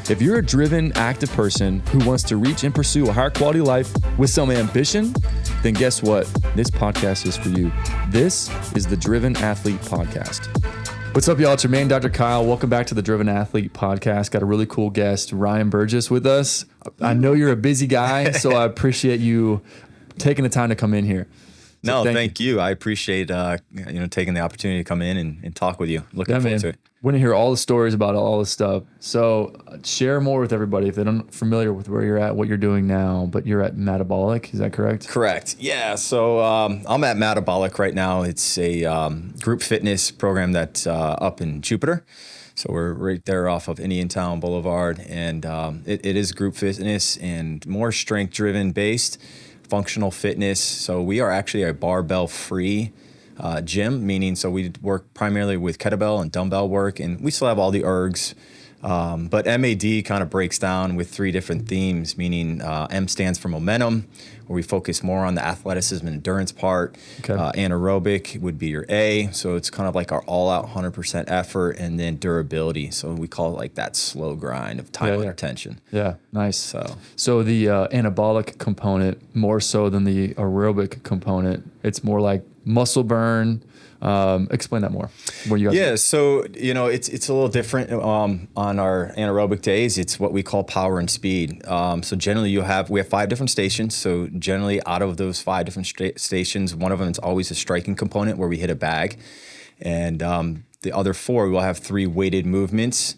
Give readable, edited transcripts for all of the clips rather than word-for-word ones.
If you're a driven, active person who wants to reach and pursue a higher quality life with some ambition, then guess what? This podcast is for you. This is the Driven Athlete Podcast. What's up, y'all? It's your man, Dr. Kyle. Welcome back to the Driven Athlete Podcast. Got a really cool guest, Ryan Burgess, with us. I know you're a busy guy, so I appreciate you taking the time to come in here. So thank you. I appreciate taking the opportunity to come in and talk with you. Looking forward to it. Want to hear all the stories about all this stuff. So share more with everybody if they're not familiar with where you're at, what you're doing now, but you're at MADabolic. Is that correct? Correct. Yeah. So I'm at MADabolic right now. It's a group fitness program that's up in Jupiter. So we're right there off of Indiantown Boulevard. And it is group fitness and more strength driven based, functional fitness. So we are actually a barbell free gym, meaning so we work primarily with kettlebell and dumbbell work, and we still have all the ergs. But MAD kind of breaks down with three different themes, meaning M stands for momentum, where we focus more on the athleticism and endurance part. Okay. Anaerobic would be your A, so it's kind of like our all-out 100% effort, and then durability. So we call it like that slow grind of time under tension. Yeah, nice. So the anabolic component, more so than the aerobic component, it's more like muscle burn. Explain that more. What you guys do? So it's a little different on our anaerobic days. It's what we call power and speed. So generally we have 5 different stations. So generally out of those 5 different stations, one of them is always a striking component where we hit a bag, and the other 4 we'll have 3 weighted movements.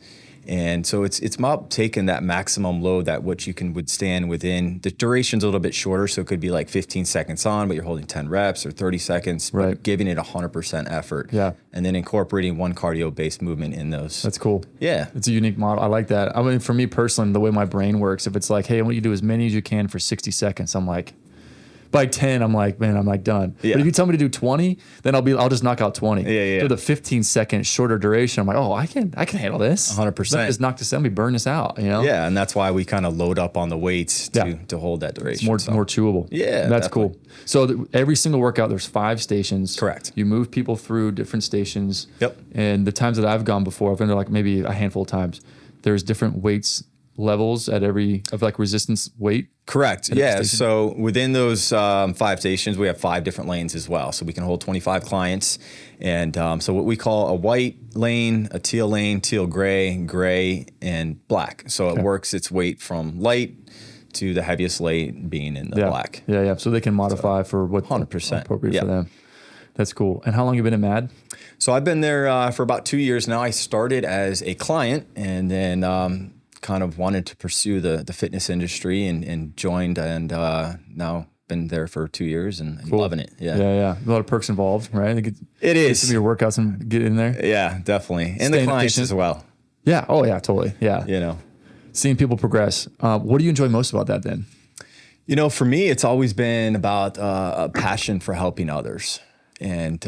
And so it's about taking that maximum load that what you can withstand within. The duration's a little bit shorter, so it could be like 15 seconds on, but you're holding 10 reps, or 30 seconds, right, but giving it 100% effort. Yeah. And then incorporating one cardio-based movement in those. That's cool. Yeah. It's a unique model. I like that. I mean, for me personally, the way my brain works, if it's like, hey, I want you to do as many as you can for 60 seconds, I'm like, by 10, I'm like, man, I'm like done. Yeah. But if you tell me to do 20, then I'll just knock out 20. Yeah. So the 15-second shorter duration, I'm like, oh, I can handle this. 100%. Just knock this out, we burn this out, Yeah, and that's why we kind of load up on the weights to hold that duration. It's more chewable. Yeah, that's definitely cool. So every single workout, there's 5 stations. Correct. You move people through different stations. Yep. And the times that I've gone before, I've been there like maybe a handful of times. There's different weights levels at like resistance weight. Correct. Yeah. So within those 5 stations, we have 5 different lanes as well. So we can hold 25 clients. And so what we call a white lane, a teal lane, teal gray, and black. So it works its weight from light to the heaviest lane being in the black. Yeah. So they can modify for what 100% appropriate for them. That's cool. And how long have you been at MAD? So I've been there for about 2 years now. I started as a client, and then kind of wanted to pursue the fitness industry and joined, and now been there for 2 years and loving it. Yeah. A lot of perks involved, right? It is. Some of your workouts and get in there. Yeah, definitely. And the clients as well. Yeah. Oh yeah, totally. Yeah. Seeing people progress. What do you enjoy most about that then? For me, it's always been about a passion for helping others, and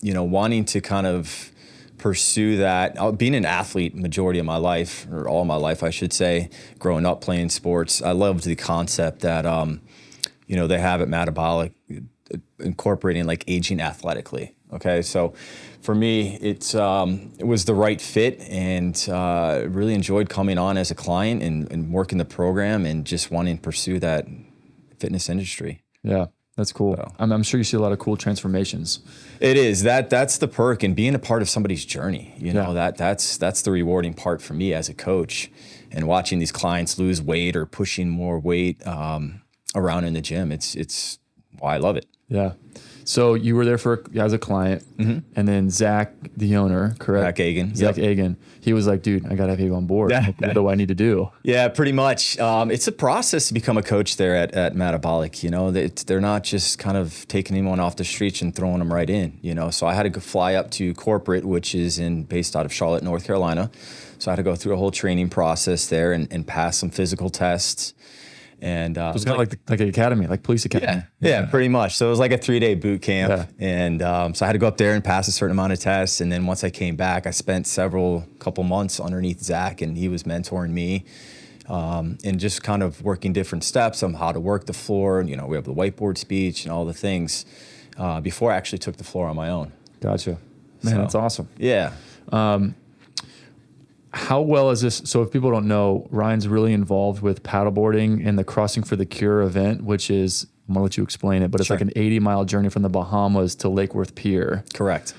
wanting to kind of pursue that. Being an athlete majority of my life, or all my life, I should say, growing up playing sports, I loved the concept that, they have at MADabolic, incorporating like aging athletically. Okay. So for me, it was the right fit, and really enjoyed coming on as a client and working the program and just wanting to pursue that fitness industry. Yeah. That's cool. So, I'm sure you see a lot of cool transformations. It is. That's the perk, and being a part of somebody's journey. That's the rewarding part for me as a coach, and watching these clients lose weight or pushing more weight around in the gym. It's why I love it. Yeah. So you were there as a client, and then Zach, the owner, correct? Zach Agan. He was like, dude, I got to have you on board. What do I need to do? Yeah, pretty much. It's a process to become a coach there at MADabolic. They're not just kind of taking anyone off the streets and throwing them right in. So I had to go fly up to corporate, which is based out of Charlotte, North Carolina. So I had to go through a whole training process there and pass some physical tests. And it was kind of like an academy, like police academy. Yeah, pretty much. So it was like a 3-day boot camp. Yeah. And so I had to go up there and pass a certain amount of tests. And then once I came back, I spent couple months underneath Zach, and he was mentoring me and just kind of working different steps on how to work the floor. We have the whiteboard speech and all the things before I actually took the floor on my own. Gotcha. Man, that's awesome. Yeah. How well is this? So if people don't know, Ryan's really involved with paddleboarding and the Crossing for the Cure event, which is, I'm gonna let you explain it, but it's like an 80-mile journey from the Bahamas to Lake Worth Pier. Correct.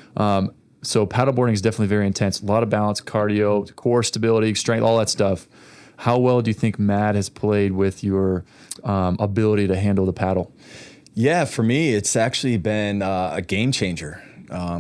So paddleboarding is definitely very intense. A lot of balance, cardio, core stability, strength, all that stuff. How well do you think Mad has played with your ability to handle the paddle? Yeah, for me, it's actually been a game changer.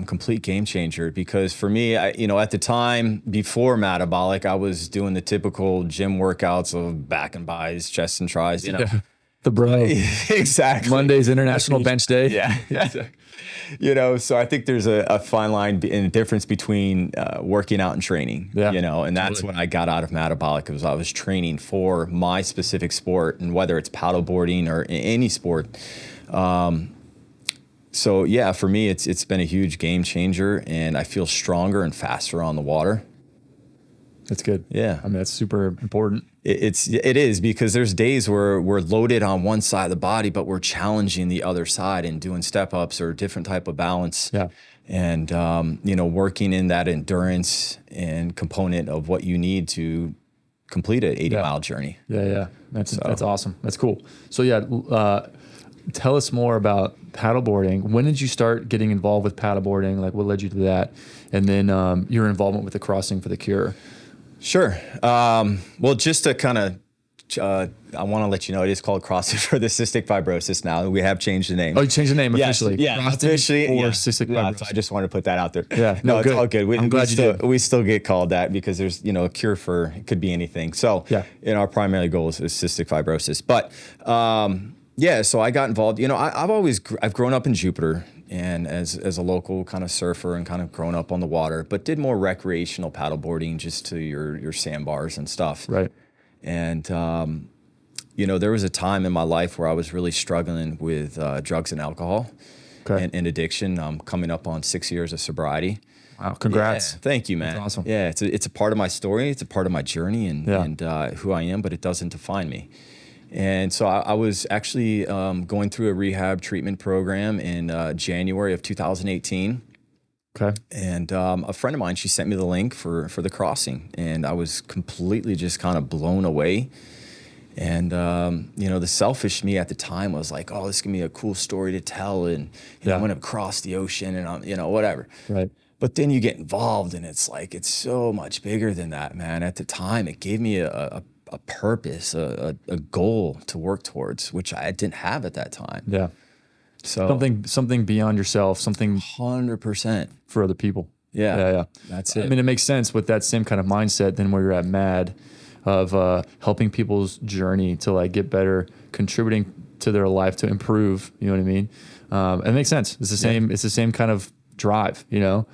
Complete game changer, because for me, at the time before MADabolic, I was doing the typical gym workouts of back and bis, chest and tries, Yeah. The bro. Exactly. Monday's International Bench Day. Yeah. So I think there's a fine line and a difference between working out and training, and that's when I got out of MADabolic, because I was training for my specific sport, and whether it's paddleboarding or any sport. So yeah, for me, it's been a huge game changer, and I feel stronger and faster on the water. That's good. Yeah. I mean, that's super important. It is, because there's days where we're loaded on one side of the body, but we're challenging the other side and doing step ups or different type of balance. Yeah. And, working in that endurance and component of what you need to complete an 80-mile journey. Yeah. That's awesome. That's cool. So tell us more about paddleboarding. When did you start getting involved with paddleboarding? Like, what led you to that? And then your involvement with the Crossing for the Cure. Sure. Well, just to kind of, I want to let you know, it is called Crossing for the Cystic Fibrosis now. We have changed the name. Oh, you changed the name officially? Yeah, officially. For Cystic Fibrosis. So I just wanted to put that out there. Yeah, no, it's good. all good. I'm glad you did. We still get called that because there's, a cure for, it could be anything. So, our primary goal is cystic fibrosis. But, so I got involved. I've grown up in Jupiter, and as a local kind of surfer, and kind of grown up on the water, but did more recreational paddleboarding, just to your sandbars and stuff. Right. And, there was a time in my life where I was really struggling with drugs and alcohol and addiction. I'm coming up on 6 years of sobriety. Wow, congrats. Yeah, thank you, man. That's awesome. Yeah, it's a part of my story. It's a part of my journey and who I am, but it doesn't define me. And so I was actually going through a rehab treatment program in January of 2018. Okay. And a friend of mine, she sent me the link for the Crossing, and I was completely just kind of blown away. And, the selfish me at the time was like, oh, this is going to be a cool story to tell, and I'm going to cross the ocean and I'm, whatever. Right. But then you get involved, and it's like, it's so much bigger than that, man. At the time, it gave me a purpose, a goal to work towards, which I didn't have at that time. Yeah. So something beyond yourself, something 100% for other people. Yeah. That's it. I mean, it makes sense with that same kind of mindset than where you're at Mad, of helping people's journey to like get better, contributing to their life to improve. You know what I mean? It makes sense. It's the same. It's the same kind of drive,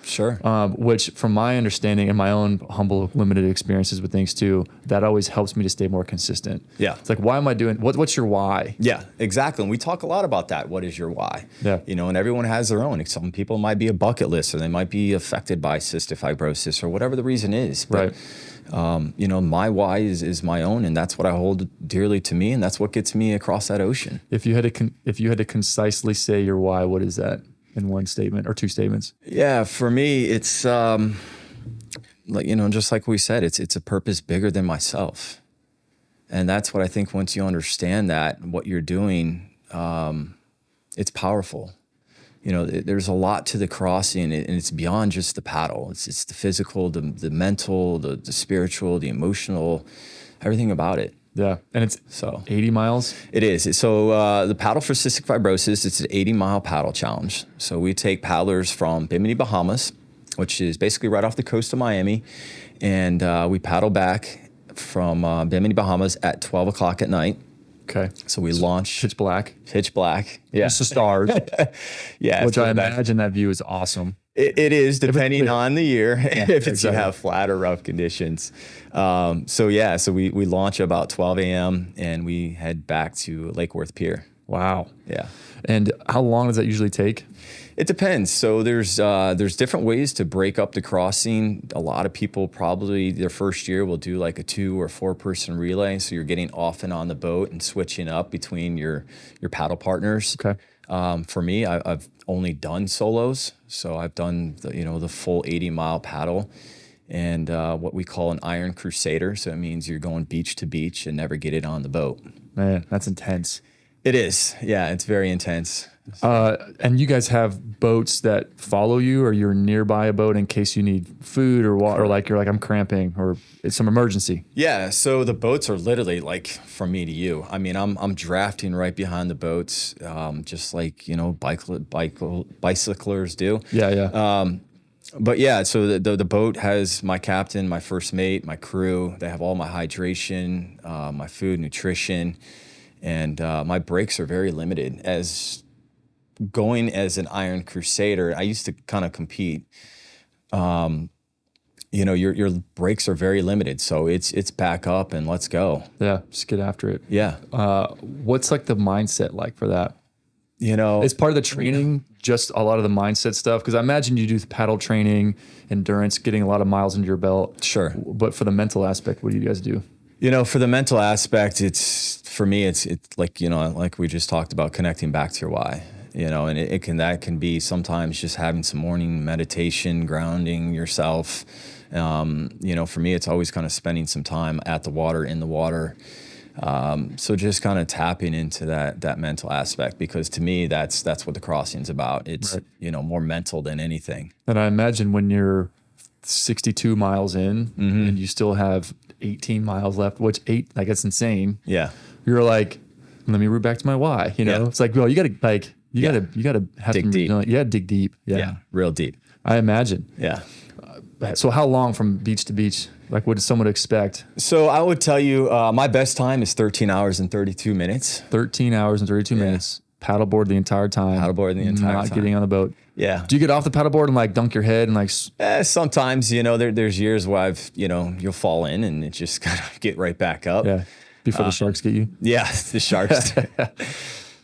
Sure. Which from my understanding and my own humble limited experiences with things too, that always helps me to stay more consistent. Yeah. It's like, why am I doing, what's your why? Yeah, exactly. And we talk a lot about that. What is your why? Yeah. And everyone has their own. Some people might be a bucket list, or they might be affected by cystic fibrosis, or whatever the reason is. But, my why is my own, and that's what I hold dearly to me. And that's what gets me across that ocean. If you had to concisely say your why, what is that? In one statement or two statements? Yeah, for me, it's just like we said, it's a purpose bigger than myself, and that's what I think. Once you understand that what you're doing, it's powerful. There's a lot to the Crossing, and it's beyond just the paddle. It's the physical, the mental, the spiritual, the emotional, everything about it. Yeah, and it's 80 miles? It is. So the Paddle for Cystic Fibrosis, it's an 80-mile paddle challenge. So we take paddlers from Bimini, Bahamas, which is basically right off the coast of Miami, and we paddle back from Bimini, Bahamas at 12 o'clock at night. Okay. So we launch. Pitch black. Yeah. Just the stars. Yeah. Which I imagine that view is awesome. It is, depending on the year, you have flat or rough conditions. So we launch about 12 a.m. and we head back to Lake Worth Pier. Wow. Yeah. And how long does that usually take? It depends. So there's different ways to break up the Crossing. A lot of people probably their first year will do like a 2 or 4 person relay. So you're getting off and on the boat and switching up between your paddle partners. Okay. For me, I've only done solos. So I've done the full 80-mile paddle. and what we call an iron crusader. So it means you're going beach to beach and never get it on the boat. Man, that's intense. It is. Yeah, it's very intense. And you guys have boats that follow you, or you're nearby a boat in case you need food or water, or like you're like, I'm cramping, or it's some emergency. Yeah. So the boats are literally like from me to you. I mean, I'm drafting right behind the boats, just like, you know, bicyclers do. Yeah. Yeah. But yeah, so the boat has my captain, my first mate, my crew. They have all my hydration, my food, nutrition, and my breaks are very limited. As going as an Iron Crusader, I used to kind of compete. You know, your breaks are very limited, so it's back up and let's go. Yeah. Just get after it. Yeah. What's like the mindset like for that? You know, It's part of the training, just a lot of the mindset stuff. Because I imagine you do paddle training, endurance, getting a lot of miles into your belt. sure. But for the mental aspect, what do you guys do? You know, for the mental aspect, for me, it's like, you know, like we just talked about, connecting back to your why. You know, and that can be sometimes just having some morning meditation, grounding yourself. You know, for me, it's always kind of spending some time at the water, in the water. So just kind of tapping into that mental aspect, because to me, that's what the crossing's about. It's, Right. you know, more mental than anything. And I imagine when you're 62 miles in and you still have 18 miles left, which like it's insane. Yeah. You're like, let me root back to my why. You know, Yeah. it's like, well, you gotta have Dig to deep. You gotta dig deep. Yeah. Real deep. I imagine. Yeah. So how long from beach to beach? Like, what does someone expect? So I would tell you, my best time is 13 hours and 32 minutes. 13 hours and 32 minutes. Paddleboard the entire time. Paddleboard the entire not time. getting on the boat. Yeah. Do you get off the paddleboard and like dunk your head and like? Sometimes, you know, there's years where you'll fall in and it just kind of get right back up. Yeah. Before the sharks get you. Yeah, the sharks.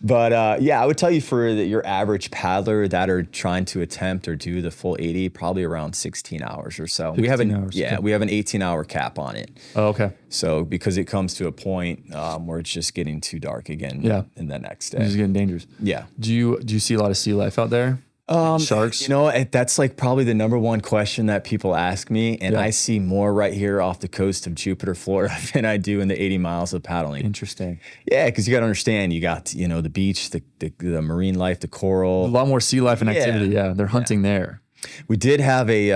But yeah, I would tell you for your average paddler that are trying to attempt or do the full 80, probably around 16 hours or so. We have 16 hours, okay. we have an 18-hour cap on it. Oh, okay. So because it comes to a point where it's just getting too dark again. Yeah. In the next It's day. getting dangerous. Yeah. Do you see a lot of sea life out there? Sharks. You know, that's like probably the number one question that people ask me. And Yeah. I see more right here off the coast of Jupiter, Florida than I do in the 80 miles of paddling. Interesting. Yeah, because you got to understand, you got, you know, the beach, the marine life, the A coral. lot more sea life and Yeah. activity. Yeah. They're hunting there. We did have a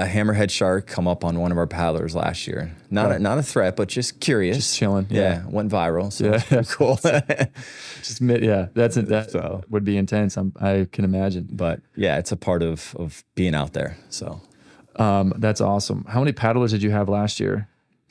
hammerhead shark come up on one of our paddlers last year. Not a threat, but just curious. Just chilling. Yeah, went viral. So Yeah. it's pretty cool. That would be intense. I can imagine. But yeah, it's a part of being out there. So That's awesome. How many paddlers did you have last year?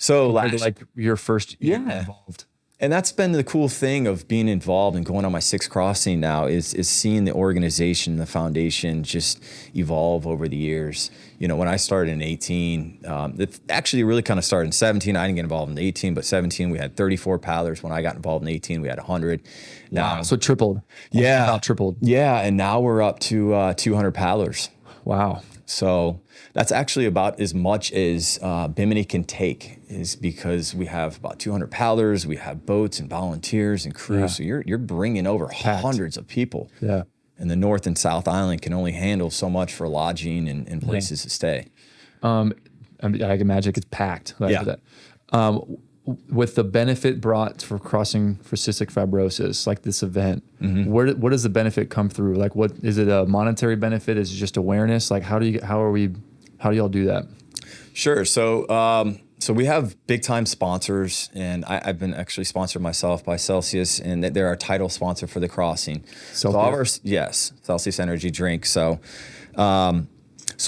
Like your first year involved. And that's been the cool thing of being involved and going on my sixth crossing now is seeing the organization, the foundation just evolve over the years. You know, when I started in 18, it actually really kind of started in 17. I didn't get involved in 18, but 17, we had 34 paddlers. When I got involved in 18, we had 100. Now, So tripled. Yeah. About tripled. Yeah, and now we're up to 200 paddlers. Wow. So that's actually about as much as Bimini can take, is because we have about 200 paddlers, we have boats and volunteers and crews. Yeah. So you're bringing over Packed. hundreds of people. Yeah. And the North and South Island can only handle so much for lodging and places to stay. I can imagine it's packed. Yeah. That. With the benefit brought for crossing for cystic fibrosis, like this event, what does the benefit come through? Like, what is it? A monetary benefit? Is it just awareness? Like, how do y'all do that? Sure. So we have big time sponsors, and I've been actually sponsored myself by Celsius, and they're our title sponsor for the crossing. So all of our, yes, Celsius energy drink. So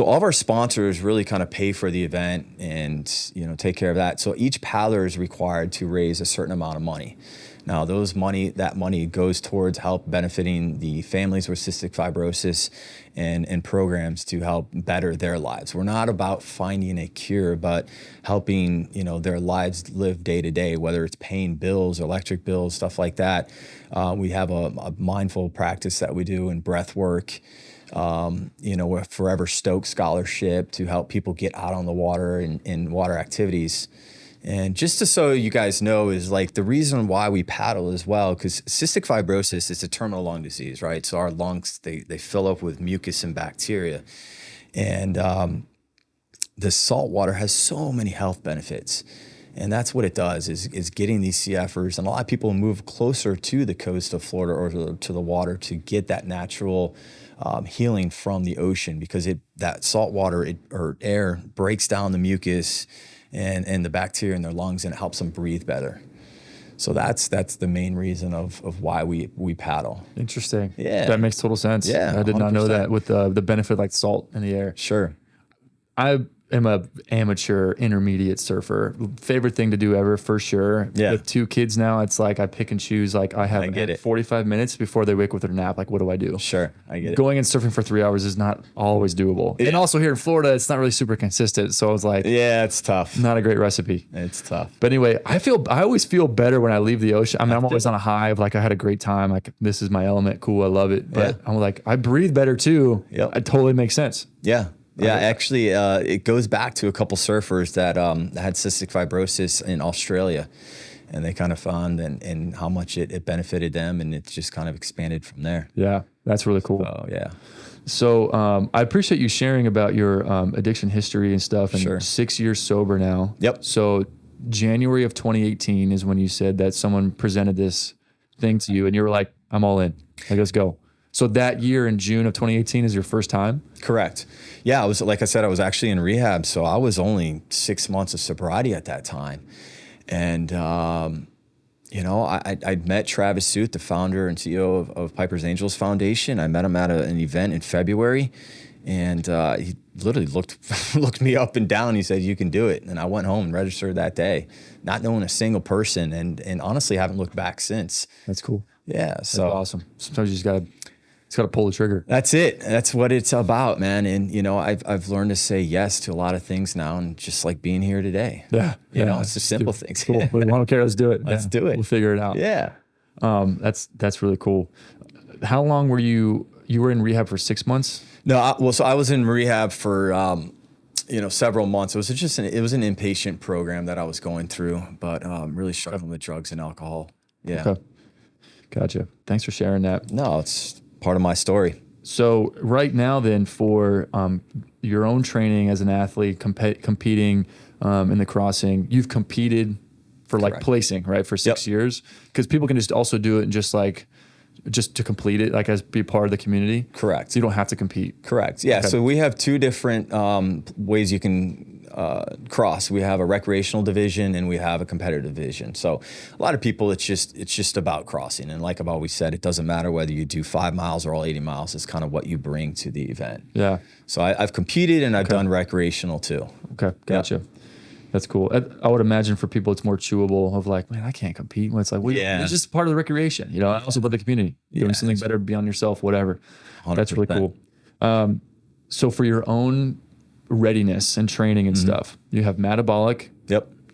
all of our sponsors really kind of pay for the event and, you know, take care of that. So each paddler is required to raise a certain amount of money. Now, that money goes towards help benefiting the families with cystic fibrosis and programs to help better their lives. We're not about finding a cure, but helping, you know, their lives live day to day, whether it's paying bills, electric bills, stuff like that. We have a mindful practice that we do in breath work. You know, with Forever Stoked Scholarship to help people get out on the water and water activities. And just so you guys know, is like the reason why we paddle as well, because cystic fibrosis is a terminal lung disease, right? So our lungs, they fill up with mucus and bacteria. And the salt water has so many health benefits. And that's what it does is getting these CFers. And a lot of people move closer to the coast of Florida or to the water to get that natural healing from the ocean, because that salt water or air breaks down the mucus and the bacteria in their lungs, and it helps them breathe better. So that's the main reason of why we paddle. Interesting. Yeah. That makes total sense. Yeah. I did 100%. not know that with the benefit like salt in the air. Sure. I am a amateur intermediate surfer. Favorite thing to do ever, for sure. Yeah. With 2 kids now, it's like I pick and choose. Like I have 45 minutes before they wake with their nap. Like, what do I do? Sure. I get it. Going and surfing for 3 hours is not always doable. Yeah. And also here in Florida, it's not really super consistent. So I was like, yeah, it's tough. Not a great recipe. It's tough. But anyway, I always feel better when I leave the ocean. I mean, I'm always on a high of like, I had a great time. Like, this is my element. Cool. I love it. But I'm like, I breathe better too. Yep. It totally makes sense. Yeah. Yeah, actually, it goes back to a couple surfers that had cystic fibrosis in Australia, and they kind of found and how much it benefited them, and it just kind of expanded from there. Yeah, that's really cool. Oh, yeah. So I appreciate you sharing about your addiction history and stuff, and Sure. 6 years sober now. Yep. So January of 2018 is when you said that someone presented this thing to you, and you were like, I'm all in. Like, let's go. So that year in June of 2018 is your first time? Correct. Yeah, like I said, I was actually in rehab, so I was only 6 months of sobriety at that time. And, I'd met Travis Suit, the founder and CEO of Piper's Angels Foundation. I met him at an event in February, and he literally looked me up and down. He said, "You can do it." And I went home and registered that day, not knowing a single person, and honestly haven't looked back since. That's cool. Yeah, so that's awesome. Sometimes you just gotta pull the trigger. That's it. That's what it's about, man. And I've learned to say yes to a lot of things now, and just like being here today. Yeah, it's the simple things. Cool. We don't care. Let's do it. Let's do it. We'll figure it out. Yeah. That's really cool. How long were you were in rehab for 6 months? No, I was in rehab for several months. It was an inpatient program that I was going through, but really struggling with drugs and alcohol. Yeah. Okay. Gotcha. Thanks for sharing that. No, it's part of my story. So right now then, for your own training as an athlete, competing in the crossing, you've competed for like Correct. placing, right, for 6 years? Because people can just also do it and just to complete it, like as be part of the community. Correct. So you don't have to compete. Correct. Yeah. Okay. So we have 2 different ways you can cross. We have a recreational division and we have a competitive division. So a lot of people, it's just about crossing. And like I've always said, it doesn't matter whether you do 5 miles or all 80 miles. It's kind of what you bring to the event. Yeah. So I've competed and I've done recreational too. Okay. Gotcha. Yep. That's cool. I would imagine for people it's more chewable of like, man, I can't compete. When it's like, it's just part of the recreation. I also love the community. Doing something better beyond yourself, whatever. 100%. That's really cool. So for your own readiness and training and stuff, you have MADabolic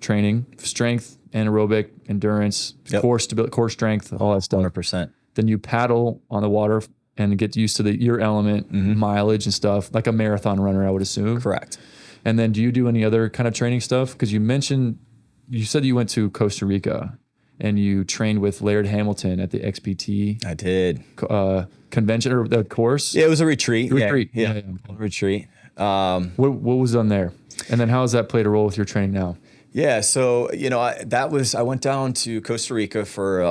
training, strength, anaerobic, endurance, core stability, core strength, all that stuff. 100%. Then you paddle on the water and get used to your element, mileage and stuff, like a marathon runner, I would assume. Correct. And then do you do any other kind of training stuff? Because you said you went to Costa Rica and you trained with Laird Hamilton at the XPT. I did. Convention or the course? Yeah, it was a retreat. Yeah. Retreat. What was done there? And then how has that played a role with your training now? Yeah, so I went down to Costa Rica for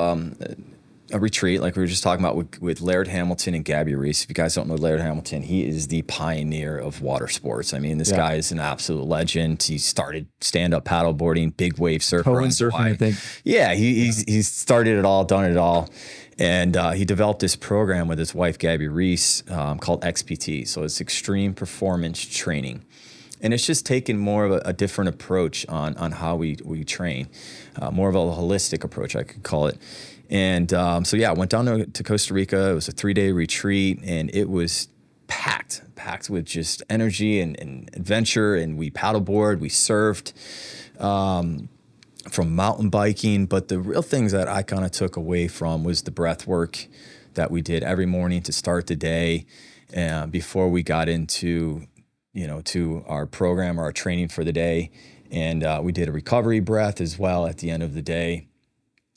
a retreat, like we were just talking about with Laird Hamilton and Gabby Reese. If you guys don't know Laird Hamilton, he is the pioneer of water sports. I mean, this guy is an absolute legend. He started stand-up paddleboarding, big wave surfer. Surfing, I think. Yeah, he's started it all, done it all. And he developed this program with his wife, Gabby Reese, called XPT. So it's Extreme Performance Training. And it's just taken more of a different approach on how we train, more of a holistic approach, I could call it. And I went down to Costa Rica. It was a 3-day retreat, and it was packed with just energy and adventure. And we paddleboard, we surfed, from mountain biking. But the real things that I kind of took away from was the breath work that we did every morning to start the day, before we got into to our program or our training for the day. And we did a recovery breath as well at the end of the day.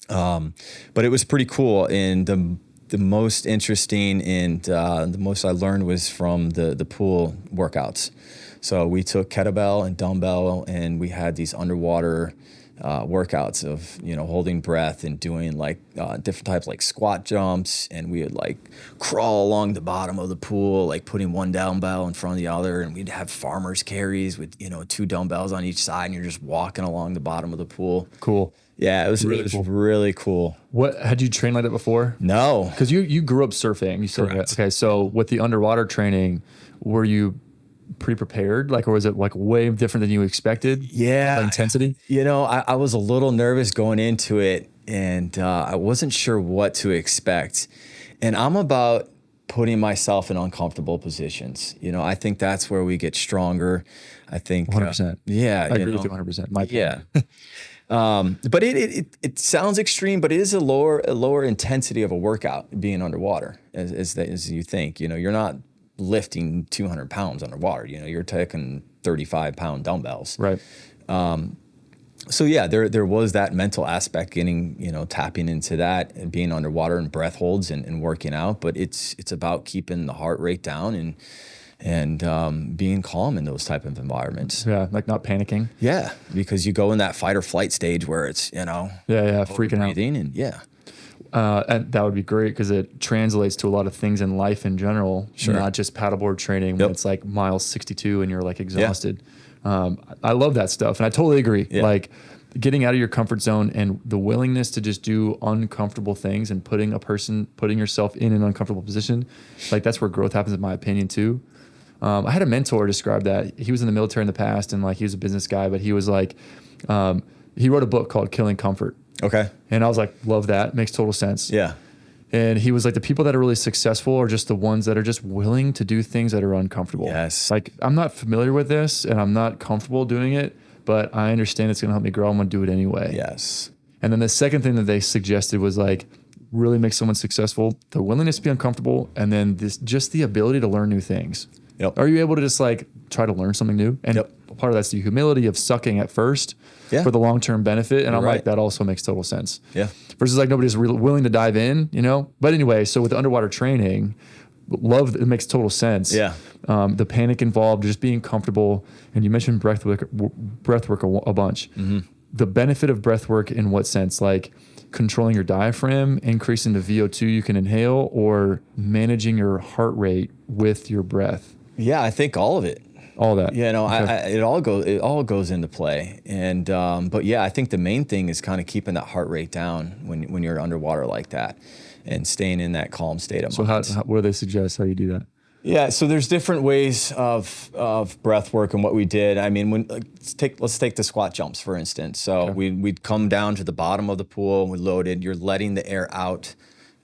But it was pretty cool. And the most interesting and the most I learned was from the pool workouts. So we took kettlebell and dumbbell, and we had these underwater workouts of, holding breath and doing like different types like squat jumps, and we would like crawl along the bottom of the pool, like putting one dumbbell in front of the other, and we'd have farmers carries with 2 dumbbells on each side, and you're just walking along the bottom of the pool. Cool. Yeah, it was really cool. What, had you trained like that before? No, because you grew up surfing. You said that. Okay, so with the underwater training, were you pre-prepared, or was it like way different than you expected? Yeah, like intensity. I was a little nervous going into it, and I wasn't sure what to expect. And I'm about putting myself in uncomfortable positions. I think that's where we get stronger. I think 100%. Yeah, I agree with you 100%. Yeah. But it sounds extreme, but it is a lower intensity of a workout being underwater as you think. You're not lifting 200 pounds underwater. You're taking 35-pound dumbbells. Right. So yeah, there was that mental aspect, getting, tapping into that and being underwater and breath holds and working out. But it's about keeping the heart rate down and being calm in those type of environments. Yeah, like not panicking. Yeah, because you go in that fight or flight stage where it's, freaking out. And yeah. And that would be great because it translates to a lot of things in life in general, not just paddleboard training when it's like mile 62 and you're like exhausted. Yeah. I love that stuff. And I totally agree. Yeah. Like getting out of your comfort zone and the willingness to just do uncomfortable things and putting yourself in an uncomfortable position, like that's where growth happens in my opinion too. I had a mentor describe that. He was in the military in the past and like he was a business guy, but he was like, he wrote a book called Killing Comfort. Okay. And I was like, love that. Makes total sense. Yeah. And he was like, the people that are really successful are just the ones that are just willing to do things that are uncomfortable. Yes. Like, I'm not familiar with this and I'm not comfortable doing it, but I understand it's going to help me grow. I'm going to do it anyway. Yes. And then the second thing that they suggested was like, really make someone successful, the willingness to be uncomfortable, and then just the ability to learn new things. Yep. Are you able to just like try to learn something new? And part of that's the humility of sucking at first for the long-term benefit. And I'm like, that also makes total sense. Yeah. Versus like nobody's really willing to dive in, But anyway, so with the underwater training, it makes total sense. Yeah. The panic involved, just being comfortable. And you mentioned breath work a bunch. Mm-hmm. The benefit of breath work in what sense? Like controlling your diaphragm, increasing the VO2 you can inhale, or managing your heart rate with your breath? Yeah, I think all of it. All that. Yeah, no, okay. It all goes into play. And but yeah, I think the main thing is kind of keeping that heart rate down when you're underwater like that, and staying in that calm state of mind. So what do they suggest how you do that? Yeah, so there's different ways of breath work and what we did. I mean, let's take the squat jumps for instance. So we'd come down to the bottom of the pool, we loaded. You're letting the air out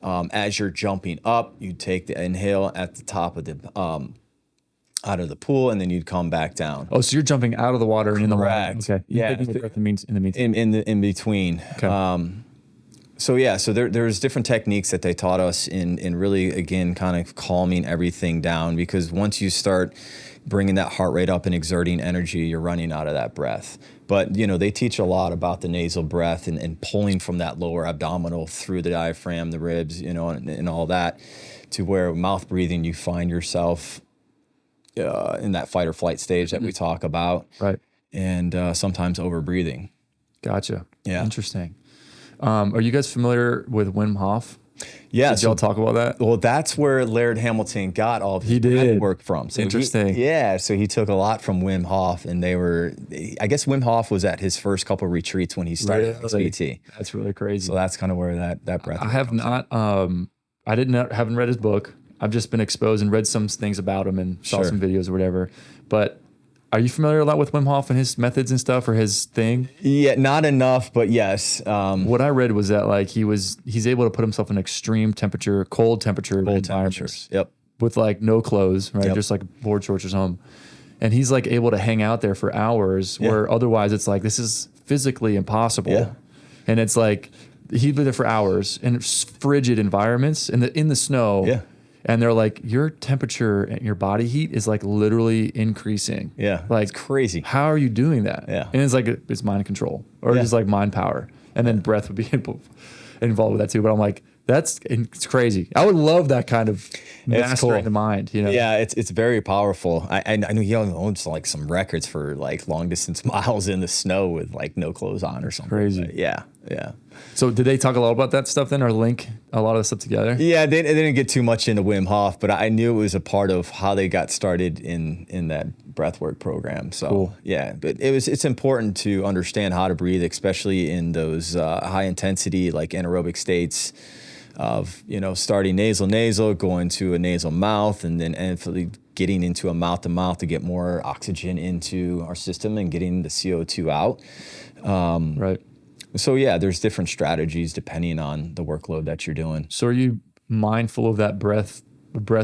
as you're jumping up. You take the inhale at the top of the out of the pool, and then you'd come back down. Oh, so you're jumping out of the water and in the water. Okay. Yeah. In the meantime. In between. Okay. So there's different techniques that they taught us in really, again, kind of calming everything down, because once you start bringing that heart rate up and exerting energy, you're running out of that breath. But, they teach a lot about the nasal breath and pulling from that lower abdominal through the diaphragm, the ribs, and all that, to where mouth breathing, you find yourself in that fight or flight stage that we talk about. Right. And sometimes over breathing. Gotcha. Yeah. Interesting. Are you guys familiar with Wim Hof? Yeah. Did y'all talk about that? Well, that's where Laird Hamilton got all of his work from. So interesting. So he took a lot from Wim Hof, and I guess Wim Hof was at his first couple retreats when he started XPT. That's really crazy. So that's kind of where that breath. I have not, haven't read his book. I've just been exposed and read some things about him and saw some videos or whatever. But are you familiar a lot with Wim Hof and his methods and stuff, or his thing? Yeah, not enough, but yes. What I read was that like he's able to put himself in extreme temperature, cold temperatures. Yep. With like no clothes, right? Yep. Just like board shorts or something. And he's like able to hang out there for hours, where otherwise it's like, this is physically impossible. Yeah. And it's like he'd be there for hours in frigid environments in the snow. Yeah. And they're like, your temperature and your body heat is like literally increasing. Yeah. Like, it's crazy. How are you doing that? Yeah. And it's like, it's mind control or just like mind power. And then breath would be involved with that too. But I'm like, It's crazy. I would love that kind of mastering the mind, you know? Yeah, it's very powerful. I know he owns like some records for like long distance miles in the snow with like no clothes on or something. Crazy. But yeah. So did they talk a lot about that stuff then, or link a lot of the stuff together? Yeah, they didn't get too much into Wim Hof, but I knew it was a part of how they got started in that breathwork program. So cool. Yeah, but it's important to understand how to breathe, especially in those high intensity like anaerobic states of, you know, starting nasal, going to a nasal mouth, and then eventually getting into a mouth to mouth to get more oxygen into our system and getting the CO2 out. Right. So yeah, there's different strategies depending on the workload that you're doing. So are you mindful of that breath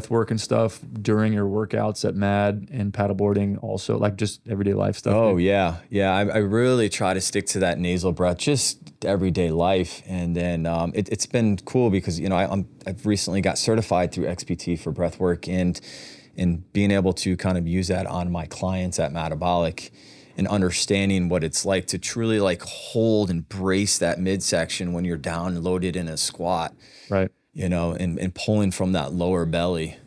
work and stuff during your workouts at MAD and paddleboarding also, like just everyday life stuff? Oh yeah. I really try to stick to that nasal breath, just everyday life. And then it's been cool because, you know, I've recently got certified through XPT for breathwork, and being able to kind of use that on my clients at MADabolic and understanding what it's like to truly like hold and brace that midsection when you're down loaded in a squat. Right. You know, and pulling from that lower belly.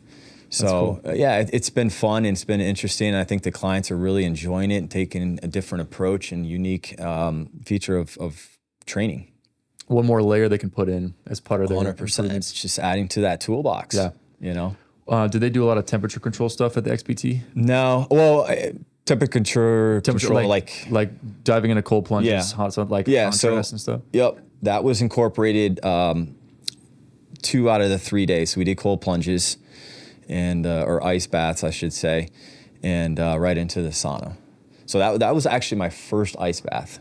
So cool. Yeah, it's been fun and it's been interesting. I think the clients are really enjoying it and taking a different approach and unique feature of training. One more layer they can put in as part of their 100%. It's just adding to that toolbox. Yeah. You know. Did they do a lot of temperature control stuff at the XPT? No. Well, temperature control, like diving into cold plunges, hot stuff, like contrast and stuff. Yep, that was incorporated 2 out of the 3 days. So we did cold plunges and or ice baths, I should say, and right into the sauna. So that was actually my first ice bath.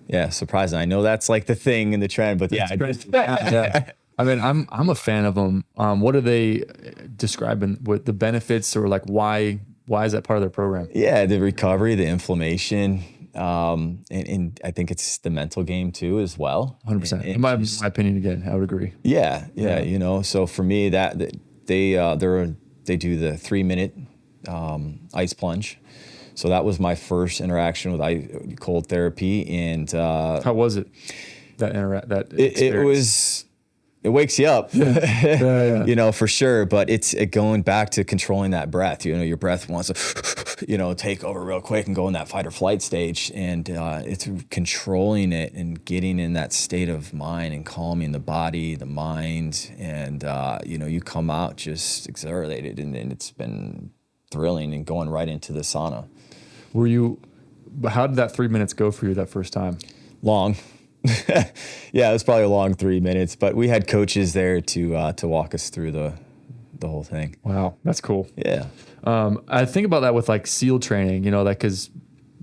Yeah, surprising. I know that's like the thing in the trend, but yeah. Yeah. I mean, I'm a fan of them. What are they describing with the benefits, or like why is that part of their program? Yeah, the recovery, the inflammation, and I think it's the mental game too as well. 100%. In my opinion, again, I would agree. Yeah. You know, so for me, that they do the 3-minute ice plunge. So that was my first interaction with cold therapy, and how was it? That experience? It wakes you up, Yeah. You know, for sure. But it's going back to controlling that breath. You know, your breath wants to, you know, take over real quick and go in that fight or flight stage. And it's controlling it and getting in that state of mind and calming the body, the mind. And, you know, you come out just exhilarated, and it's been thrilling, and going right into the sauna. How did that 3 minutes go for you that first time? Long. Yeah, it was probably a long 3 minutes, but we had coaches there to walk us through the whole thing. Wow, that's cool. Yeah. I think about that with like SEAL training, you know, like because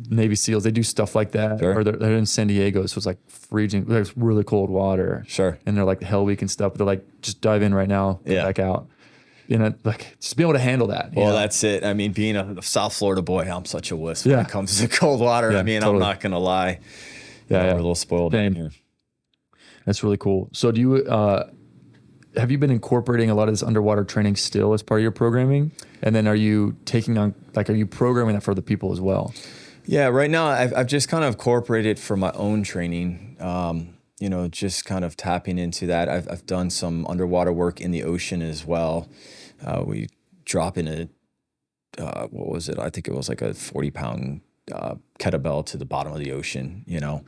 Navy SEAls, they do stuff like that. Sure. Or they're in San Diego, so it's like freezing, there's really cold water. Sure. And they're like Hell Week and stuff, but they're like, just dive in right now, get back out. You know, like just being able to handle that. Well, that's it. I mean, being a South Florida boy, I'm such a wuss when Yeah. it comes to cold water. Yeah, I mean, totally. I'm not going to lie. Yeah, We're a little spoiled down here. That's really cool. So do you, have you been incorporating a lot of this underwater training still as part of your programming? And then are you taking on, like, are you programming that for other people as well? Yeah, right now I've just kind of incorporated for my own training, you know, just kind of tapping into that. I've done some underwater work in the ocean as well. We drop in what was it? I think it was like a 40-pound kettlebell to the bottom of the ocean, you know,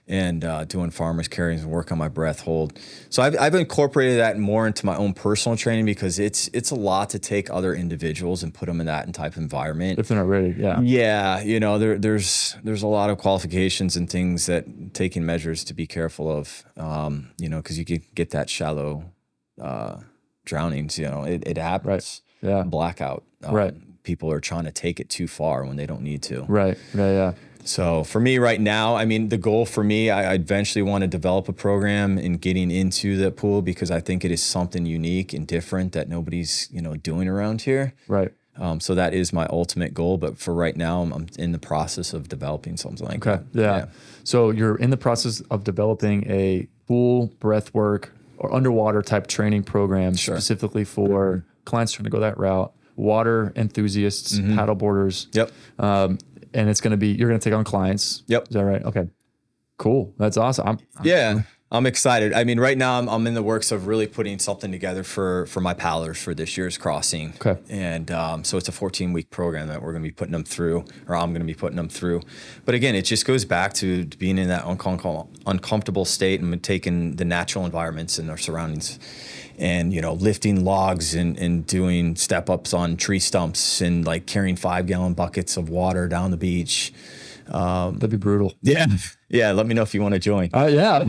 and doing farmer's carries and work on my breath hold. So I've incorporated that more into my own personal training, because it's a lot to take other individuals and put them in that type of environment. If they're not ready, yeah. Yeah, you know, there's a lot of qualifications and things that taking measures to be careful of, you know, because you could get that shallow drownings, you know, it happens. Right. Yeah. Blackout. Right. People are trying to take it too far when they don't need to. Right. Yeah. So for me right now, I mean, the goal for me, I eventually want to develop a program in getting into the pool, because I think it is something unique and different that nobody's, you know, doing around here. Right. So that is my ultimate goal. But for right now, I'm in the process of developing something like that. Yeah. So you're in the process of developing a pool breath work or underwater type training program specifically for clients trying to go that route, water enthusiasts, paddleboarders. Yep. And it's going to be, you're going to take on clients. Yep. Is that right? Okay. Cool. That's awesome. Yeah. I'm excited. I mean, right now I'm in the works of really putting something together for my paddlers for this year's crossing. Okay. And so it's a 14-week program that we're going to be putting them through, or I'm going to be putting them through. But again, it just goes back to being in that uncomfortable state and taking the natural environments and our surroundings and, lifting logs and doing step-ups on tree stumps and like carrying 5-gallon buckets of water down the beach. That'd be brutal. Yeah. Yeah. Let me know if you want to join. Yeah.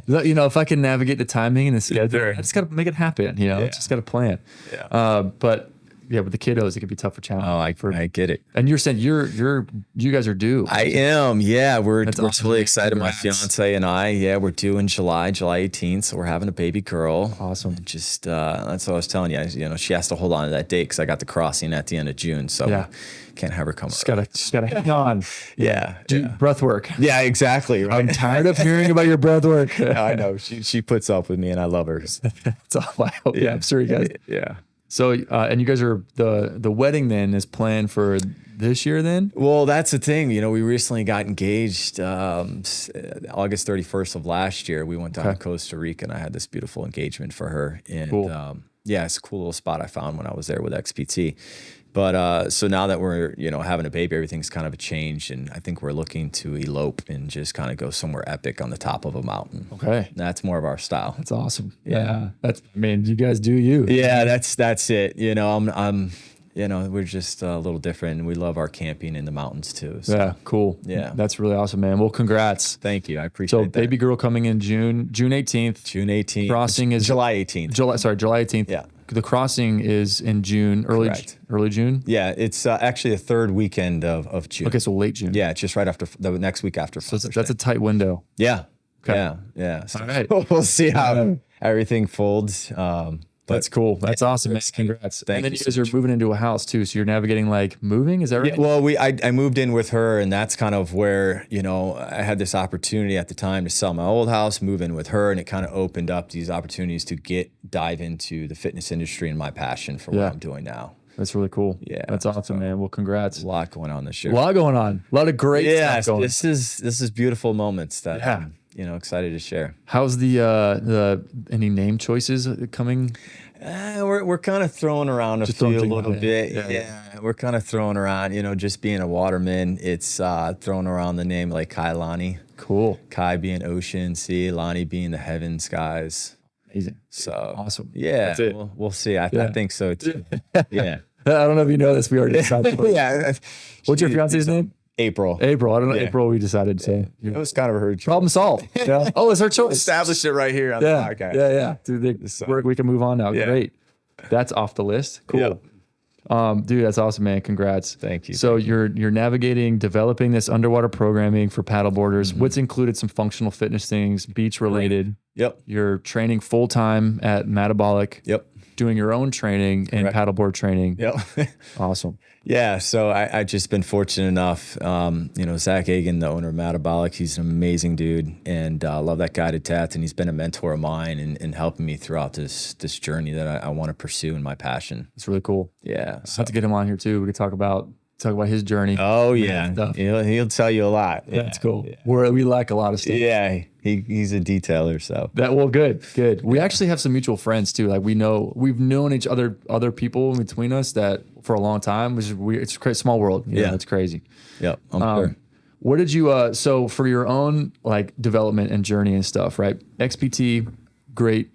If I can navigate the timing and the schedule, I just got to make it happen. Just got to plan. Yeah. But with the kiddos, it could be tough for challenge. Oh, I get it. And you're saying you guys are due. I am. Yeah. We're awesome. really excited. Congrats. My fiance and I, we're due in July 18th. So we're having a baby girl. Awesome. Just, that's what I was telling you. She has to hold on to that date because I got the crossing at the end of June. So can't have her come. Just gotta hang on. Yeah. Breath work. Yeah, exactly. Right? I'm tired of hearing about your breath work. I know. She puts up with me and I love her. That's all I hope. Yeah, I'm sure you guys. Yeah. So, and you guys are the wedding then is planned for this year then? Well, that's the thing. We recently got engaged August 31st of last year. We went down to Costa Rica and I had this beautiful engagement for her. And cool. it's a cool little spot I found when I was there with XPT. But so now that we're, having a baby, everything's kind of a change. And I think we're looking to elope and just kind of go somewhere epic on the top of a mountain. Okay. That's more of our style. That's awesome. Yeah. You guys do you. Yeah, that's it. We're just a little different and we love our camping in the mountains too. So. Yeah, cool. Yeah. That's really awesome, man. Well, congrats. Thank you. I appreciate that. So baby girl coming in June 18th. June 18th. Crossing is July 18th. July 18th. Yeah. The crossing is in June, early June. Yeah, it's actually the third weekend of June. Okay, so late June. Yeah, it's just right after the next week after. So that's a tight window. Yeah. Okay. Yeah. So all right. We'll see how everything folds. That's cool. That's awesome, man. Congrats. And then you guys are moving into a house too. So you're navigating moving. Is that right? Yeah, well, I moved in with her and that's kind of where, I had this opportunity at the time to sell my old house, move in with her. And it kind of opened up these opportunities to dive into the fitness industry and my passion for what I'm doing now. That's really cool. Yeah. That's awesome, man. Well, congrats. A lot going on this year. A lot going on. A lot of great stuff going on. This is beautiful moments that I'm, excited to share. How's the any name choices coming? We're kind of throwing around a little bit. Yeah. We're kind of throwing around, just being a waterman. It's throwing around the name like Kai Lani. Cool. Kai being ocean, sea, Lani being the heaven, skies. Amazing. So awesome. Yeah. That's it. We'll see. I think so too. Yeah. I don't know if you know this. We already decided. Yeah. What's your fiance's name? April. I don't know. Yeah. April, we decided. So it was kind of her choice. Problem solved. Yeah. Oh, it's her choice. Established it right here on the podcast. Yeah. Dude, we can move on now. Yeah. Great. That's off the list. Cool. Yeah. Dude, that's awesome, man. Congrats. Thank you. So you're navigating, developing this underwater programming for paddleboarders. What's included some functional fitness things, beach related. Yep. You're training full time at MADabolic. Yep. Doing your own training and paddleboard training. Yep. Awesome. Yeah. So I just been fortunate enough, Zach Agan, the owner of MADabolic, he's an amazing dude and I love that guy to death. And he's been a mentor of mine and helping me throughout this journey that I want to pursue and my passion. It's really cool. Yeah. So. I have to get him on here too. We could talk about his journey. Oh yeah. He'll tell you a lot. Yeah, that's cool. Yeah. We lack a lot of stuff. Yeah. He's a detailer. So good. We actually have some mutual friends too. Like we've known each other people in between us that for a long time, which is weird. It's a small world. It's crazy. Yep. I'm sure. What did you, so for your own development and journey and stuff, right? XPT, great,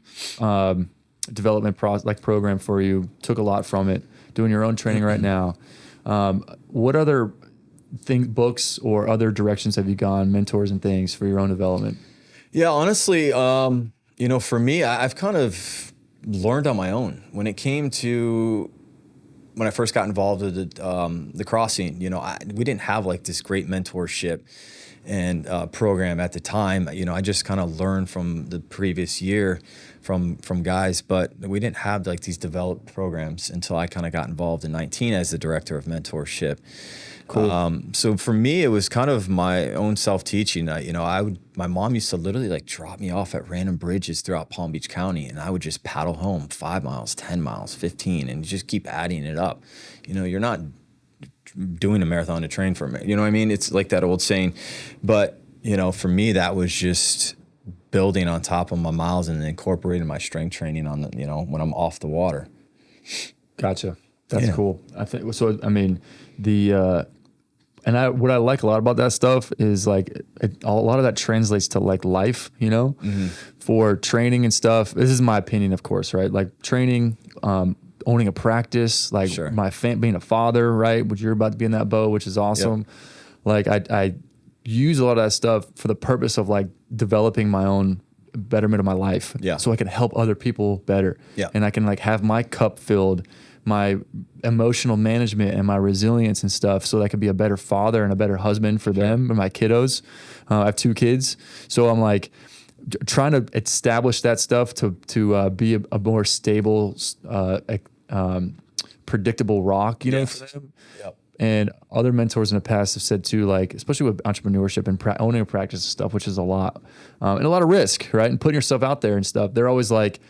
development program for you. Took a lot from it. Doing your own training right now. What other books or other directions have you gone, mentors and things for your own development? Yeah, honestly, for me, I've kind of learned on my own. When it came to when I first got involved with the crossing, we didn't have this great mentorship and program at the time. I just kind of learned from the previous year from guys, but we didn't have these developed programs until I kind of got involved in 19 as the director of mentorship. Cool. So for me, it was kind of my own self-teaching. My mom used to literally drop me off at random bridges throughout Palm Beach County, and I would just paddle home 5 miles, 10 miles, 15, and just keep adding it up. You're not doing a marathon to train for me. You know what I mean? It's like that old saying. But, for me, that was just building on top of my miles and incorporating my strength training on the, when I'm off the water. Gotcha. That's cool. I think so. I mean, what I like a lot about that stuff is like a lot of that translates to like life, for training and stuff. This is my opinion, of course, right? Like training, owning a practice, like being a father, right? Which you're about to be in that boat, which is awesome. Yep. Like I use a lot of that stuff for the purpose of like developing my own betterment of my life. Yeah. So I can help other people better. Yeah. And I can like have my cup filled, my emotional management and my resilience and stuff, so that I could be a better father and a better husband for them and my kiddos. I have 2 kids. So I'm like trying to establish that stuff to be a more stable, predictable rock, for them. Yep. And other mentors in the past have said too, like, especially with entrepreneurship and owning a practice and stuff, which is a lot, and a lot of risk, right? And putting yourself out there and stuff. They're always like,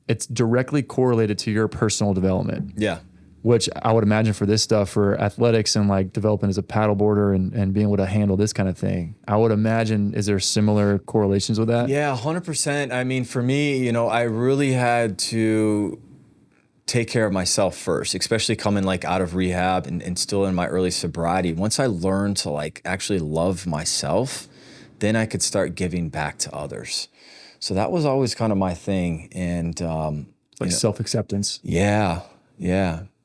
it's directly correlated to your personal development. Yeah. Which I would imagine for this stuff, for athletics and like developing as a paddleboarder and being able to handle this kind of thing, I would imagine, is there similar correlations with that? Yeah, 100%. I mean, for me, I really had to take care of myself first, especially coming like out of rehab and still in my early sobriety. Once I learned to like actually love myself, then I could start giving back to others. So that was always kind of my thing. And like self-acceptance. Yeah.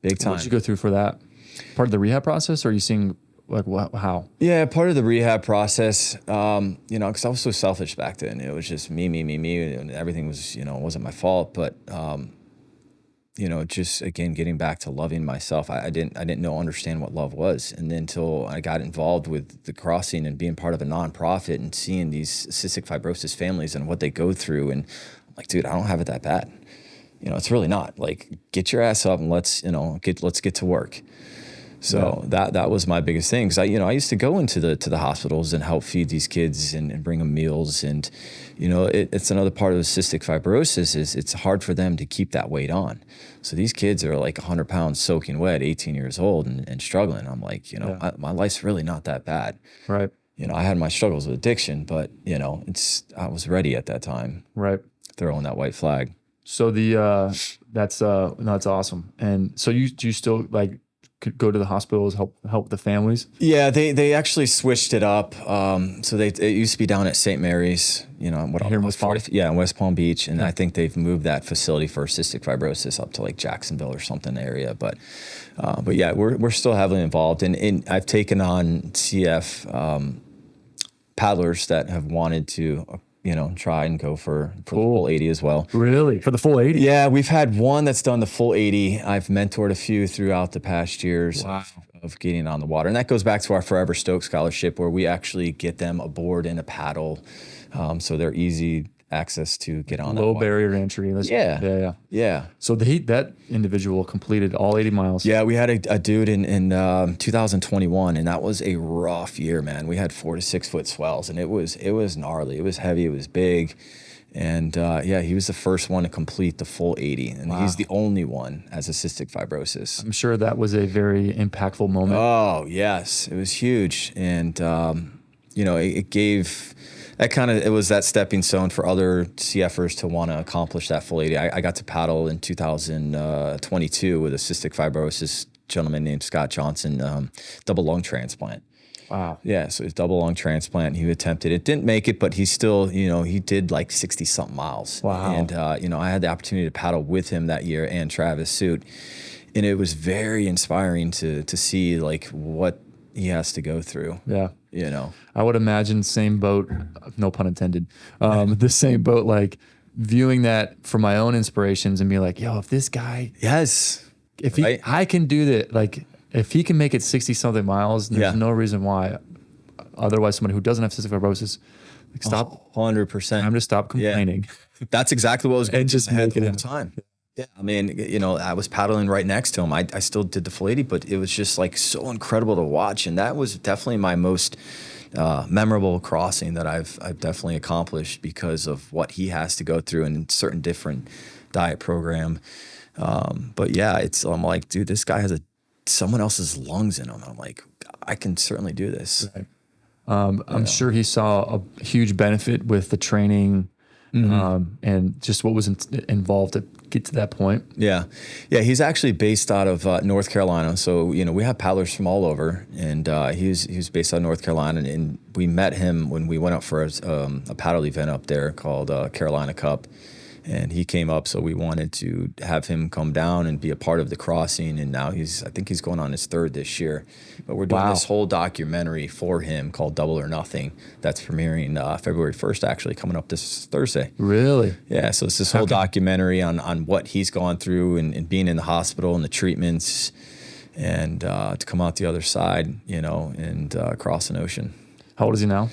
Big time. What did you go through for that? Part of the rehab process, or are you seeing like how? Yeah, part of the rehab process, because I was so selfish back then. It was just me, and everything was, wasn't my fault. But, just again, getting back to loving myself, I didn't understand what love was. And then until I got involved with the crossing and being part of a nonprofit and seeing these cystic fibrosis families and what they go through. And I'm like, dude, I don't have it that bad. It's really not. Like, get your ass up and let's get to work. So that was my biggest thing. Cause I used to go into the hospitals and help feed these kids and bring them meals. And, it's another part of the cystic fibrosis is it's hard for them to keep that weight on. So these kids are like 100 pounds soaking wet, 18 years old and struggling. I'm like, my life's really not that bad. Right. I had my struggles with addiction, but I was ready at that time. Right. Throwing that white flag. So that's awesome. And so do you still like could go to the hospitals, help the families? Yeah, they actually switched it up. So it used to be down at St. Mary's, here in West Palm? Yeah, in West Palm Beach. And I think they've moved that facility for cystic fibrosis up to like Jacksonville or something area. But yeah, we're still heavily involved. And I've taken on CF paddlers that have wanted to try and go for the full 80 as well. Really? For the full 80? Yeah, we've had one that's done the full 80. I've mentored a few throughout the past years of getting on the water. And that goes back to our Forever Stoke scholarship, where we actually get them aboard in a paddle. So they're easy access to get on. Low barrier to entry. Yeah. So that individual completed all 80 miles. Yeah, we had a dude in 2021, and that was a rough year, man. We had 4 to 6 foot swells, and it was gnarly. It was heavy. It was big. And he was the first one to complete the full 80, and he's the only one as a cystic fibrosis. I'm sure that was a very impactful moment. Oh, yes. It was huge. And, it gave... it was that stepping stone for other CFers to want to accomplish that full 80. I got to paddle in 2022 with a cystic fibrosis gentleman named Scott Johnson, double lung transplant. Wow. Yeah, so his double lung transplant, he attempted it. Didn't make it, but he still, he did like 60-something miles. Wow. And, I had the opportunity to paddle with him that year and Travis Suit. And it was very inspiring to see like what he has to go through. Yeah. I would imagine same boat, no pun intended, the same boat, like viewing that from my own inspirations and be like, yo, if this guy, I can do that. Like if he can make it 60 something miles, there's no reason why. Otherwise, somebody who doesn't have cystic fibrosis, like stop 100%. I'm just stop complaining. Yeah. That's exactly what was going and just ahead make it the whole time. Yeah, I mean, I was paddling right next to him. I still did the full 80, but it was just like so incredible to watch. And that was definitely my most memorable crossing that I've definitely accomplished because of what he has to go through in certain different diet program. But yeah, I'm like, dude, this guy has someone else's lungs in him. I'm like, I can certainly do this. Right. I'm sure he saw a huge benefit with the training and just what was involved to get to that point. Yeah. He's actually based out of North Carolina. So, we have paddlers from all over, and he was based out of North Carolina. And we met him when we went up for a paddle event up there called Carolina Cup. And he came up, so we wanted to have him come down and be a part of the crossing. And now I think he's going on his 3rd this year. But we're doing this whole documentary for him called Double or Nothing. That's premiering February 1st, actually, coming up this Thursday. Really? Yeah, so it's this whole documentary on what he's gone through and being in the hospital and the treatments, and to come out the other side, and cross an ocean. How old is he now?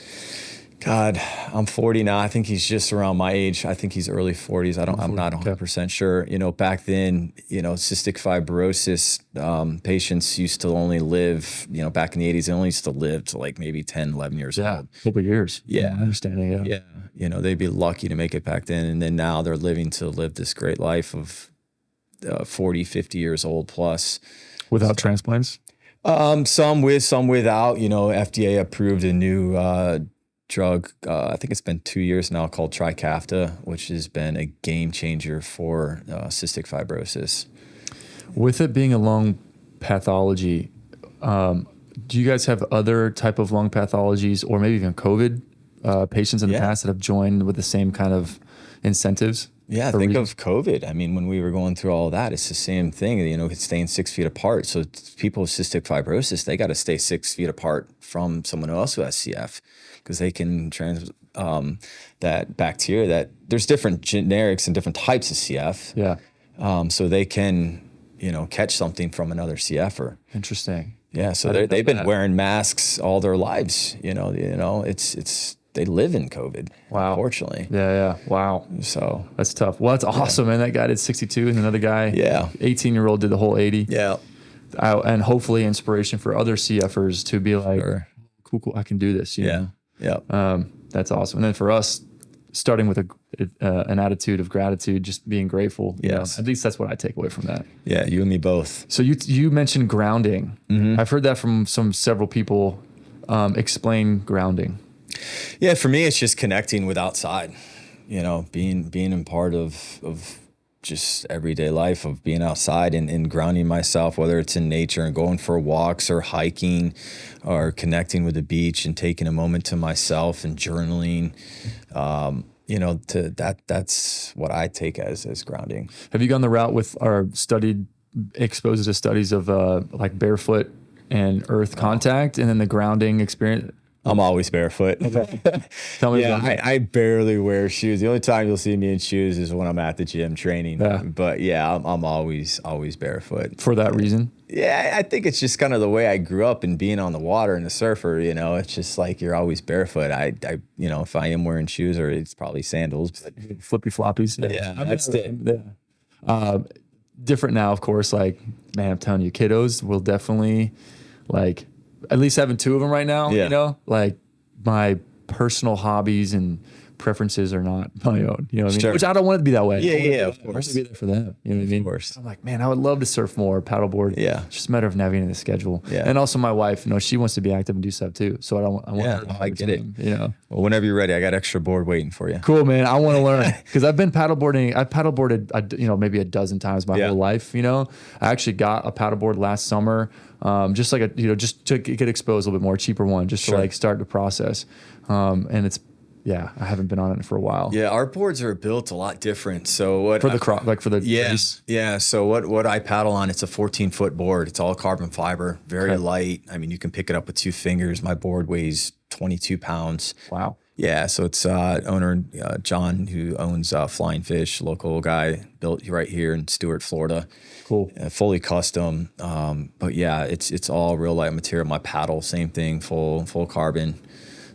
God, I'm 40 now. I think he's just around my age. I think he's early 40s. I'm not 100% sure. Back then, cystic fibrosis patients used to only live, back in the 80s, they only used to live to like maybe 10, 11 years old. A couple of years. Yeah. My understanding, Yeah. They'd be lucky to make it back then. And then now they're living to live this great life of 40, 50 years old plus. Without transplants? Some with, some without. FDA approved a new drug, I think it's been 2 years now, called Trikafta, which has been a game changer for cystic fibrosis. With it being a lung pathology, do you guys have other type of lung pathologies, or maybe even COVID patients in the past that have joined with the same kind of incentives? Yeah, think of COVID. I mean, when we were going through all that, it's the same thing, it's staying 6 feet apart. So people with cystic fibrosis, they got to stay 6 feet apart from someone else who has CF, because they can that bacteria that there's different generics and different types of CF. Yeah. So they can, catch something from another CFer. Interesting. Yeah. So they've been wearing masks all their lives. It's they live in COVID. Wow. Unfortunately. Yeah. Wow. So that's tough. Well, that's awesome, man. That guy did 62, and another guy, 18-year-old, did the whole 80. Yeah. And hopefully inspiration for other CFers to be like, cool, I can do this. You know? Yeah. That's awesome. And then for us, starting with an attitude of gratitude, just being grateful. Yes. At least that's what I take away from that. Yeah, you and me both. So you mentioned grounding. Mm-hmm. I've heard that from several people. Explain grounding. Yeah, for me, it's just connecting with outside. Being a part of just everyday life, of being outside and grounding myself, whether it's in nature and going for walks or hiking or connecting with the beach and taking a moment to myself and journaling. That's what I take as grounding. Have you gone the route with or exposed to studies of like barefoot and earth contact, and then the grounding experience? I'm always barefoot. Okay. Tell me about it. I barely wear shoes. The only time you'll see me in shoes is when I'm at the gym training. Yeah. But I'm always barefoot. For that reason? Yeah, I think it's just kind of the way I grew up, and being on the water and a surfer, it's just like you're always barefoot. I if I am wearing shoes, or it's probably sandals. But flippy floppies. Yeah, that's it. Yeah. Different now, of course. Like, man, I'm telling you, kiddos will definitely like, at least having two of them right now, like my personal hobbies and preferences are not my own, you know what I mean? Sure. Which I don't want it to be that way. Yeah, of I want course. to be there for them, you know what I mean? Of course. I'm like, man, I would love to surf more, paddleboard. Yeah. It's just a matter of navigating the schedule. Yeah. And also my wife, she wants to be active and do stuff too. So I want her to I get it. Well, whenever you're ready, I got extra board waiting for you. Cool, man. I want to learn, because I've been paddleboarding. I've paddleboarded, maybe a dozen times my whole life. I actually got a paddleboard last summer, just like just to get exposed a little bit more, cheaper one, just to like start the process. And it's, I haven't been on it for a while. Yeah, our boards are built a lot different. So what for the race? Yeah. So what I paddle on, it's a 14-foot board. It's all carbon fiber, very light. I mean, you can pick it up with 2 fingers. My board weighs 22 pounds. Wow. Yeah, so it's owner John, who owns Flying Fish, local guy, built right here in Stuart, Florida. Cool. Fully custom. But yeah, it's all real light material. My paddle, same thing, full carbon.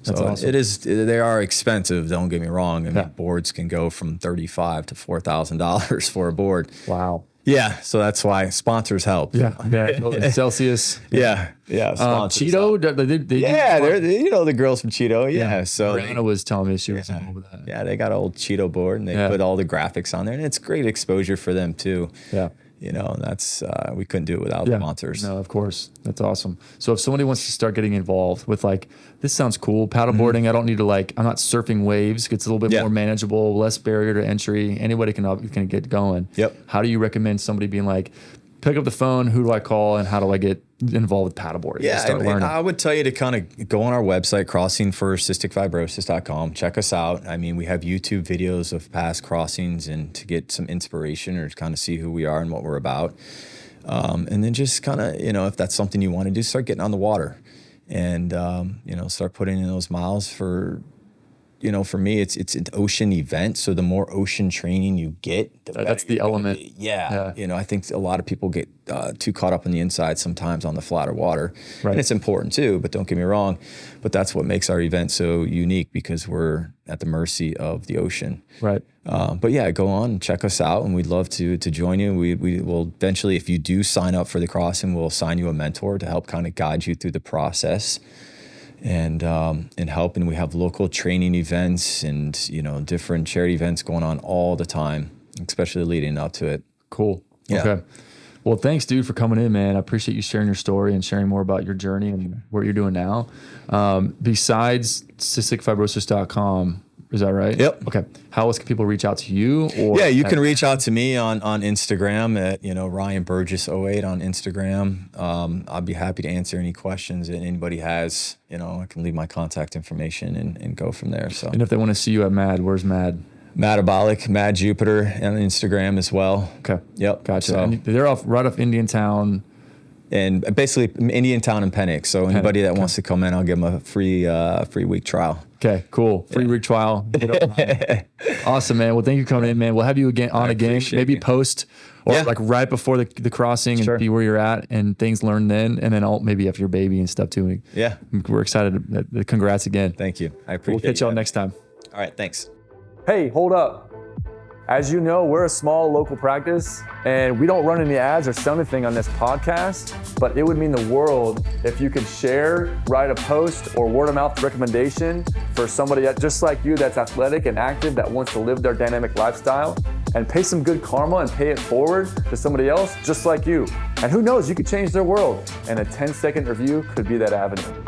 So That's awesome. They are expensive, don't get me wrong. I mean, boards can go from $35,000 to $4,000 for a board. Wow. Yeah, so that's why sponsors help. Yeah. Celsius. Yeah. Cheeto. They're the girls from Cheeto. Yeah. So Brianna was telling me she was involved with that. Yeah, they got an old Cheeto board, and they put all the graphics on there, and it's great exposure for them too. Yeah. that's, we couldn't do it without sponsors. No, of course. That's awesome. So if somebody wants to start getting involved with like, this sounds cool, paddleboarding, I don't need to I'm not surfing waves. It's a little bit more manageable, less barrier to entry. Anybody can get going. Yep. How do you recommend somebody being like, pick up the phone, who do I call, and how do I get involved with paddleboarding? Yeah, I would tell you to kind of go on our website, crossingforcysticfibrosis.com. Check us out. I mean, we have YouTube videos of past crossings and to get some inspiration or to kind of see who we are and what we're about. And then just kind of, if that's something you want to do, start getting on the water and, start putting in those miles for me, it's an ocean event. So the more ocean training you get, that's the element. Yeah. I think a lot of people get too caught up on the inside sometimes on the flatter water. Right. And it's important too, but don't get me wrong. But that's what makes our event so unique because we're at the mercy of the ocean. Right. But yeah, go on and check us out and we'd love to join you. We will eventually, if you do sign up for the crossing, we'll assign you a mentor to help kind of guide you through the process. And help. And we have local training events and, different charity events going on all the time, especially leading up to it. Cool. Yeah. Okay. Well, thanks, dude, for coming in, man. I appreciate you sharing your story and sharing more about your journey and what you're doing now. Besides cysticfibrosis.com, is that right? Yep. Okay. How else can people reach out to you? Or you can reach out to me on Instagram at, Ryan Burgess 08 on Instagram. I'll be happy to answer any questions that anybody has. I can leave my contact information and go from there. So. And if they want to see you at MAD, where's MAD? MADabolic, Mad Jupiter, and Instagram as well. Okay. Yep. Gotcha. So, and they're right off Indiantown. And basically Indiantown and Penix. So anybody that wants to come in, I'll give them a free week trial. Okay, cool. Free week trial. Awesome, man. Well, thank you for coming in, man. We'll have you again. Maybe post or like right before the crossing and see where you're at and things learned then. And then maybe after your baby and stuff too. Yeah. We're excited. Congrats again. Thank you. I appreciate it. We'll catch y'all next time. All right. Thanks. Hey, hold up. As you know, we're a small local practice and we don't run any ads or sell anything on this podcast, but it would mean the world if you could share, write a post or word of mouth recommendation for somebody just like you that's athletic and active that wants to live their dynamic lifestyle and pay some good karma and pay it forward to somebody else just like you. And who knows, you could change their world and a 10-second review could be that avenue.